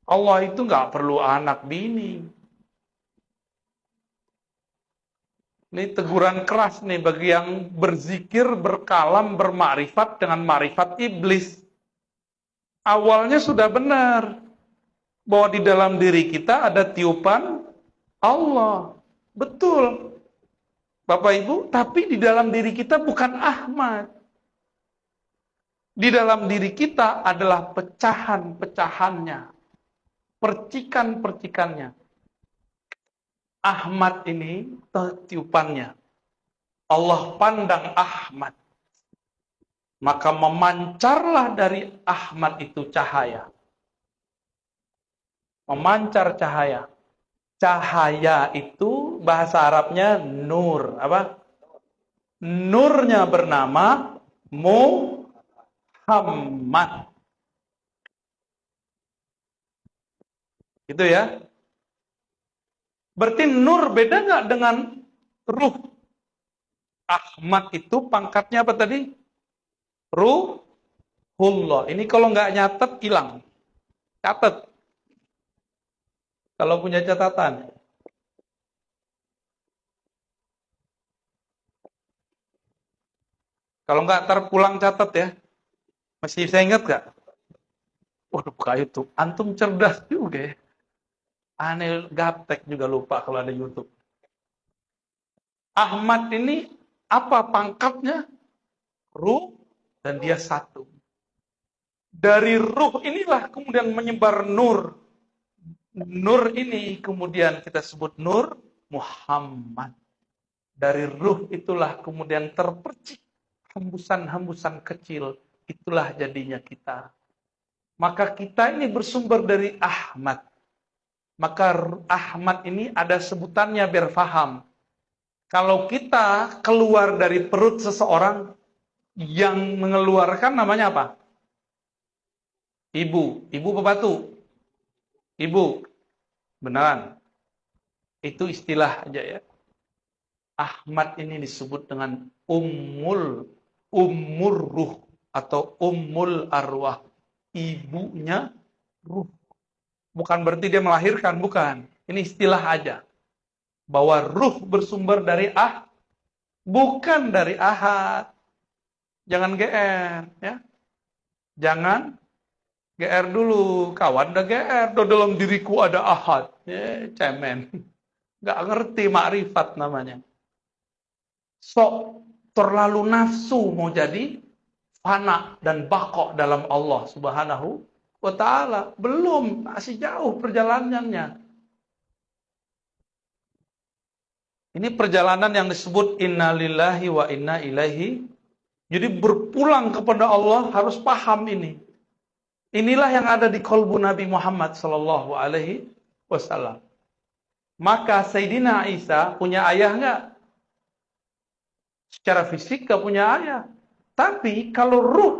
Allah itu nggak perlu anak bini. Ini teguran keras nih bagi yang berzikir, berkalam, bermakrifat dengan makrifat iblis. Awalnya sudah benar bahwa di dalam diri kita ada tiupan Allah. Betul, Bapak Ibu, tapi di dalam diri kita bukan Ahmad. Di dalam diri kita adalah pecahan-pecahannya, percikan-percikannya. Ahmad ini tiupannya. Allah pandang Ahmad. Maka memancarlah dari Ahmad itu cahaya. Memancar cahaya. Cahaya itu bahasa Arabnya nur. Apa? Nurnya bernama Muhammad. Itu ya. Berarti nur beda nggak dengan ruh? Ahmad itu pangkatnya apa tadi? Ruhullah. Ini kalau nggak nyatet hilang. Catat. Kalau punya catatan. Kalau nggak ntar pulang catat ya. Masih bisa ingat nggak? Waduh, buka YouTube. Antum cerdas juga ya. Aneh gaptek juga lupa kalau ada YouTube. Ahmad ini apa pangkatnya? Ruh dan dia satu. Dari ruh inilah kemudian menyebar nur. Nur ini kemudian kita sebut nur Muhammad. Dari ruh itulah kemudian terpercik hembusan-hembusan kecil. Itulah jadinya kita. Maka kita ini bersumber dari Ahmad. Maka Ahmad ini ada sebutannya biar paham. Kalau kita keluar dari perut seseorang, yang mengeluarkan namanya apa? Ibu. Ibu bebatu. Ibu. Beneran. Itu istilah aja ya. Ahmad ini disebut dengan Ummur Ruh atau Ummul Arwah. Ibunya ruh. Bukan berarti dia melahirkan, bukan. Ini istilah aja. Bahwa ruh bersumber dari bukan dari Ahad. Jangan GR ya. Jangan GR dulu. Kawan udah GR, dalam diriku ada Ahad. Cemen. Gak ngerti makrifat namanya. Sok terlalu nafsu mau jadi fana dan bakok dalam Allah Subhanahu wa ta'ala. Belum, masih jauh perjalanannya. Ini perjalanan yang disebut inna lillahi wa inna ilaihi. Jadi berpulang kepada Allah harus paham ini. Inilah yang ada di kolbu Nabi Muhammad sallallahu alaihi wasallam. Maka Sayyidina Isa punya ayah enggak? Secara fisik gak punya ayah. Tapi kalau ruh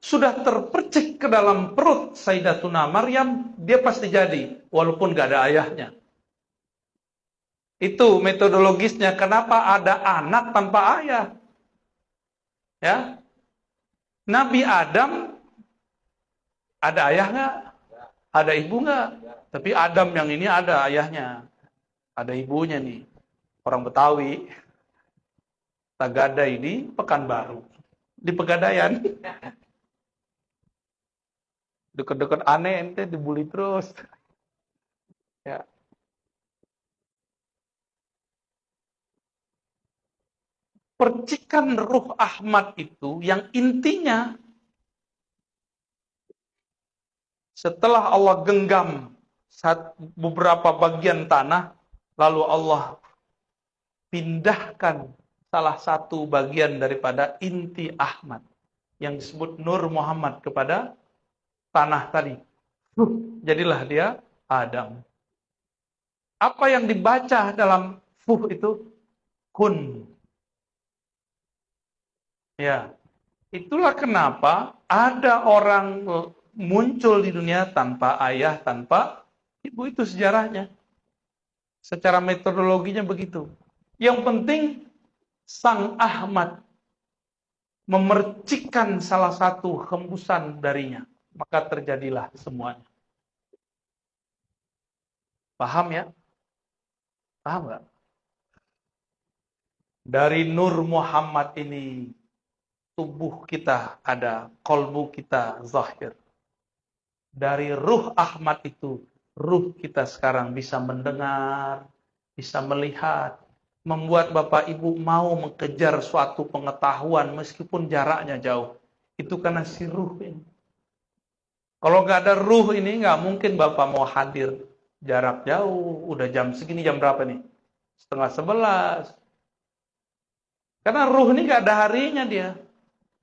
sudah terpercik ke dalam perut Sayyidatuna Maryam, dia pasti jadi. Walaupun gak ada ayahnya. Itu metodologisnya. Kenapa ada anak tanpa ayah? Ya, Nabi Adam ada ayah nggak? Ada ibu nggak? Tapi Adam yang ini ada ayahnya. Ada ibunya nih. Orang Betawi. Tagadai di Pekanbaru. Di Pegadaian. Deket-deket aneh ente dibully terus. Ya. Percikan ruh Ahmad itu yang intinya setelah Allah genggam beberapa bagian tanah, lalu Allah pindahkan salah satu bagian daripada inti Ahmad yang disebut Nur Muhammad kepada tanah tadi. Jadilah dia Adam. Apa yang dibaca dalam itu? Kun. Ya, itulah kenapa ada orang muncul di dunia tanpa ayah, tanpa ibu, itu sejarahnya. Secara metodologinya begitu. Yang penting Sang Ahmad memercikkan salah satu hembusan darinya, maka terjadilah semuanya. Paham ya? Paham nggak? Dari Nur Muhammad ini, tubuh kita ada, kolbu kita zahir. Dari ruh Ahmad itu, ruh kita sekarang bisa mendengar, bisa melihat, membuat Bapak Ibu mau mengejar suatu pengetahuan meskipun jaraknya jauh. Itu karena si ruh ini. Kalau nggak ada ruh ini, nggak mungkin Bapak mau hadir. Jarak jauh, udah jam segini, jam berapa nih? 10:30. Karena ruh ini nggak ada harinya dia.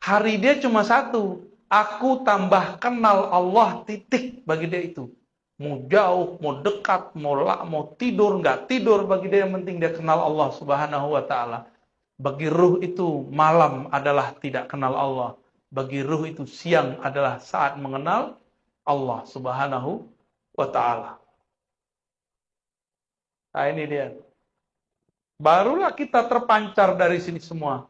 Hari dia cuma satu. Aku tambah kenal Allah, titik bagi dia itu. Mau jauh, mau dekat, mau tidur, nggak tidur, bagi dia yang penting dia kenal Allah Subhanahu wa Ta'ala. Bagi ruh itu malam adalah tidak kenal Allah. Bagi ruh itu siang adalah saat mengenal Allah Subhanahu wa Ta'ala. Nah ini dia. Barulah kita terpancar dari sini semua.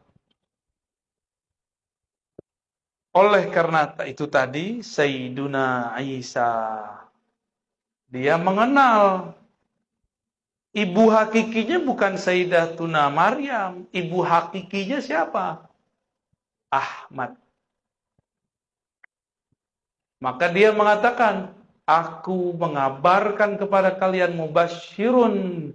Oleh karena itu tadi, Sayyiduna Isa, dia mengenal. Ibu hakikinya bukan Sayyidatuna Maryam. Ibu hakikinya siapa? Ahmad. Maka dia mengatakan, aku mengabarkan kepada kalian mubasyirun.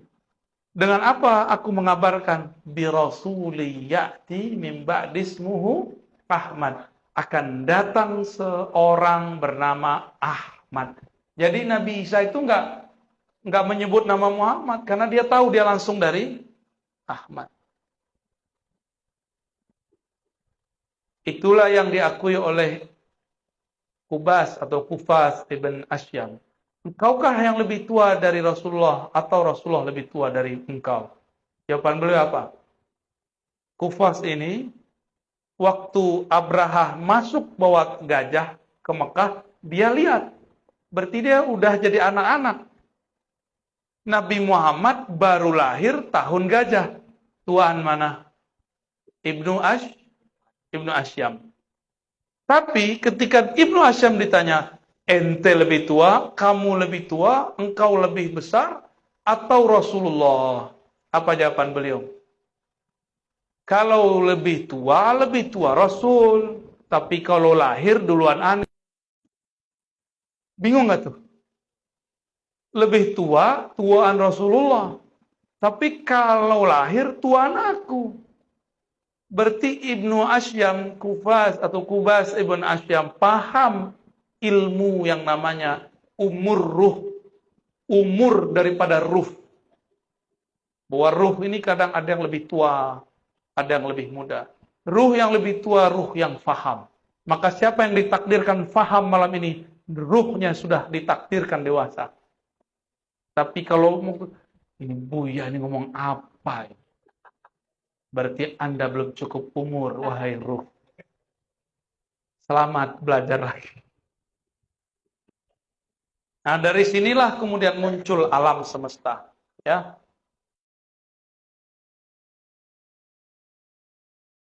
Dengan apa aku mengabarkan? Birasuli ya'ti min ba'dismuhu Ahmad. Akan datang seorang bernama Ahmad. Jadi Nabi Isa itu enggak menyebut nama Muhammad karena dia tahu dia langsung dari Ahmad. Itulah yang diakui oleh Kubas atau Kufas ibn Asyam. Engkaukah yang lebih tua dari Rasulullah atau Rasulullah lebih tua dari engkau? Jawaban beliau apa? Kufas ini waktu Abraha masuk bawa gajah ke Mekah, dia lihat. Berarti dia udah jadi anak-anak. Nabi Muhammad baru lahir tahun gajah. Tuaan mana? Ibnu Asyam. Tapi ketika Ibnu Asyam ditanya, ente lebih tua, kamu lebih tua, engkau lebih besar, atau Rasulullah? Apa jawaban beliau? Kalau lebih tua Rasul. Tapi kalau lahir duluan anak. Bingung gak tuh? Lebih tua, tuaan Rasulullah. Tapi kalau lahir, tuaan aku. Berarti Ibnu Asyam, Kufas atau Kubas Ibn Asyam paham ilmu yang namanya umur ruh. Umur daripada ruh. Bahwa ruh ini kadang ada yang lebih tua, ada yang lebih muda. Ruh yang lebih tua, ruh yang faham. Maka siapa yang ditakdirkan faham malam ini, ruhnya sudah ditakdirkan dewasa. Tapi kalau ini Buya ini ngomong apa? Berarti Anda belum cukup umur, wahai ruh. Selamat belajar lagi. Nah, dari sinilah kemudian muncul alam semesta. Ya,